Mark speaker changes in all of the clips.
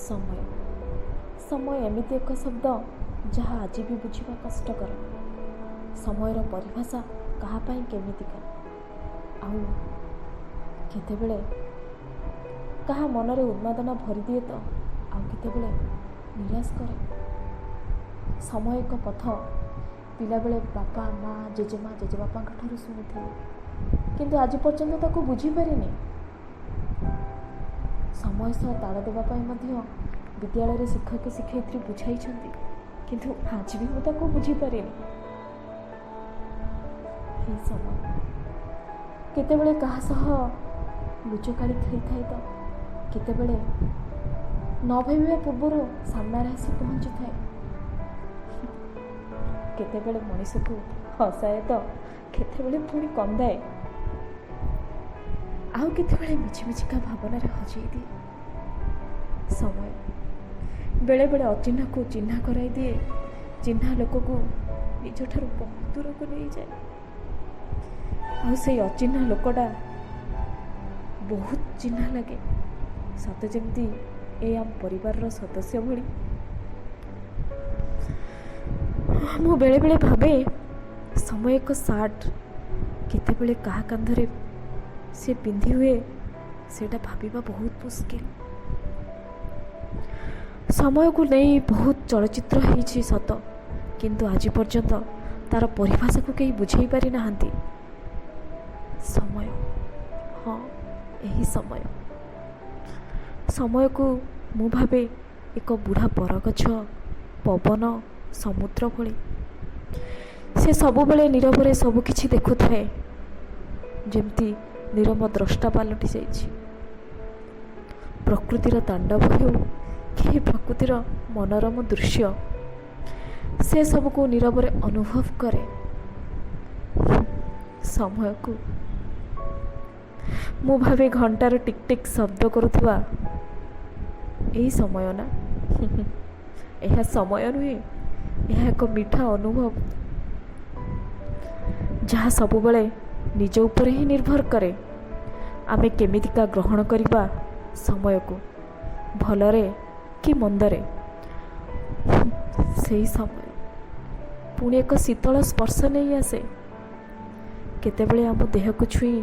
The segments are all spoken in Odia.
Speaker 1: ସମୟ ସମୟ ଏମିତି ଏକ ଶବ୍ଦ ଯାହା ଆଜି ବି ବୁଝିବା କଷ୍ଟକର। ସମୟର ପରିଭାଷା କାହା ପାଇଁ କେମିତିକା, ଆଉ କେତେବେଳେ କାହା ମନରେ ଉନ୍ମାଦନା ଭରିଦିଏ ତ ଆଉ କେତେବେଳେ ନିରାଶ କରେ। ସମୟ ଏକ ପଥ ପିଲାବେଳେ ବାପା ମା ଜେଜେମା ଜେଜେବାପାଙ୍କ ଠାରୁ ଶୁଣିଥିଲି, କିନ୍ତୁ ଆଜି ପର୍ଯ୍ୟନ୍ତ ତାକୁ ବୁଝିପାରିନି। ସମୟ ସହ ତାଳ ଦେବା ପାଇଁ ମଧ୍ୟ ବିଦ୍ୟାଳୟରେ ଶିକ୍ଷକ ଶିକ୍ଷୟିତ୍ରୀ ବୁଝାଇଛନ୍ତି, କିନ୍ତୁ ଆଜି ବି ମୁଁ ତାକୁ ବୁଝିପାରିନି। ଏହି ସମୟ କେତେବେଳେ କାହା ସହ ଲୁଚକାଳି ଖେଳିଥାଏ ତ କେତେବେଳେ ନ ଭାବିବା ପୂର୍ବରୁ ସାମ୍ନାରେ ଆସି ପହଞ୍ଚିଥାଏ। କେତେବେଳେ ମଣିଷକୁ ହସାଏ ତ କେତେବେଳେ ପୁଣି କନ୍ଦାଏ, ଆଉ କେତେବେଳେ ମିଛିମିଛିକା ଭାବନାରେ ହଜେଇ ଦିଏ। ସମୟ ବେଳେବେଳେ ଅଚିହ୍ନାକୁ ଚିହ୍ନା କରାଇ ଦିଏ, ଚିହ୍ନା ଲୋକକୁ ନିଜଠାରୁ ବହୁତ ଦୂରକୁ ନେଇଯାଏ, ଆଉ ସେଇ ଅଚିହ୍ନା ଲୋକଟା ବହୁତ ଚିହ୍ନା ଲାଗେ, ସତେ ଯେମିତି ଏ ଆମ ପରିବାରର ସଦସ୍ୟ ଭଳି। ମୁଁ ବେଳେବେଳେ ଭାବେ ସମୟ ଏକ ସାର୍ଟ, କେତେବେଳେ କାହା କାନ୍ଧରେ ସେ ପିନ୍ଧି ହୁଏ ସେଇଟା ଭାବିବା ବହୁତ ମୁସ୍କିଲ। ସମୟକୁ ନେଇ ବହୁତ ଚଳଚ୍ଚିତ୍ର ହେଇଛି ସତ, କିନ୍ତୁ ଆଜି ପର୍ଯ୍ୟନ୍ତ ତାର ପରିଭାଷାକୁ କେହି ବୁଝେଇ ପାରିନାହାନ୍ତି। ସମୟ, ହଁ ଏହି ସମୟକୁ ମୁଁ ଭାବେ ଏକ ବୁଢ଼ା ବରଗଛ, ପବନ, ସମୁଦ୍ର ଭଳି। ସେ ସବୁବେଳେ ନୀରବରେ ସବୁକିଛି ଦେଖୁଥାଏ, ଯେମିତି ନୀରବ ଦ୍ରଷ୍ଟା ପାଲଟି ଯାଇଛି। ପ୍ରକୃତିର ତାଣ୍ଡବ ହେଉ କି ପ୍ରକୃତିର ମନୋରମ ଦୃଶ୍ୟ, ସେ ସବୁକୁ ନୀରବରେ ଅନୁଭବ କରେ। ସମୟକୁ ମୁଁ ଭାବେ ଘଣ୍ଟାର ଟିକ୍ ଟିକ୍ ଶବ୍ଦ କରୁଥିବା ଏଇ ସମୟ ନା। ଏହା ସମୟ ନୁହେଁ, ଏହା ଏକ ମିଠା ଅନୁଭବ ଯାହା ସବୁବେଳେ ନିଜ ଉପରେ ହିଁ ନିର୍ଭର କରେ ଆମେ କେମିତିକା ଗ୍ରହଣ କରିବା ସମୟକୁ, ଭଲରେ କି ମନ୍ଦରେ। ସେହି ସମୟ ପୁଣି ଏକ ଶୀତଳ ସ୍ପର୍ଶ ନେଇ ଆସେ, କେତେବେଳେ ଆମ ଦେହକୁ ଛୁଇଁ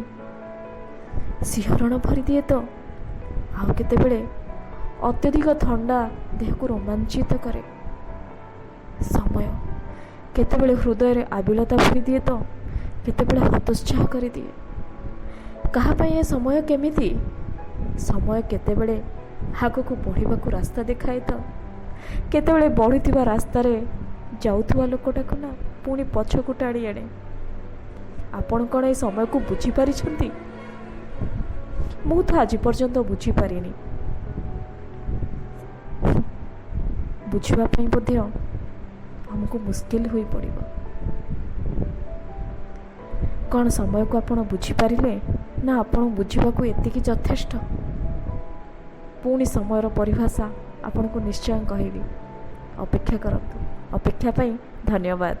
Speaker 1: ଶିହରଣ ଭରିଦିଏ ତ ଆଉ କେତେବେଳେ ଅତ୍ୟଧିକ ଥଣ୍ଡା ଦେହକୁ ରୋମାଞ୍ଚିତ କରେ। ସମୟ କେତେବେଳେ ହୃଦୟରେ ଆବିଳତା ଭରିଦିଏ ତ କେତେବେଳେ ହତୋତ୍ସାହ କରିଦିଏ। କାହା ପାଇଁ ଏ ସମୟ କେମିତି? ସମୟ କେତେବେଳେ ଆଗକୁ ବଢ଼ିବାକୁ ରାସ୍ତା ଦେଖାଏ ତ କେତେବେଳେ ବଢ଼ୁଥିବା ରାସ୍ତାରେ ଯାଉଥିବା ଲୋକଟାକୁ ନା ପୁଣି ପଛକୁ ଟାଣି ଆଣେ। ଆପଣ କ'ଣ ଏ ସମୟକୁ ବୁଝିପାରିଛନ୍ତି? ମୁଁ ତ ଆଜି ପର୍ଯ୍ୟନ୍ତ ବୁଝିପାରିନି। ବୁଝିବା ପାଇଁ ମଧ୍ୟ ଆମକୁ ମୁସ୍କିଲ ହୋଇପଡ଼ିବ। କ'ଣ ସମୟକୁ ଆପଣ ବୁଝିପାରିଲେ, ନା ଆପଣ ବୁଝିବାକୁ ଏତିକି ଯଥେଷ୍ଟ? ପୁଣି ସମୟର ପରିଭାଷା ଆପଣଙ୍କୁ ନିଶ୍ଚୟ କହିବି। ଅପେକ୍ଷା କରନ୍ତୁ। ଅପେକ୍ଷା ପାଇଁ ଧନ୍ୟବାଦ।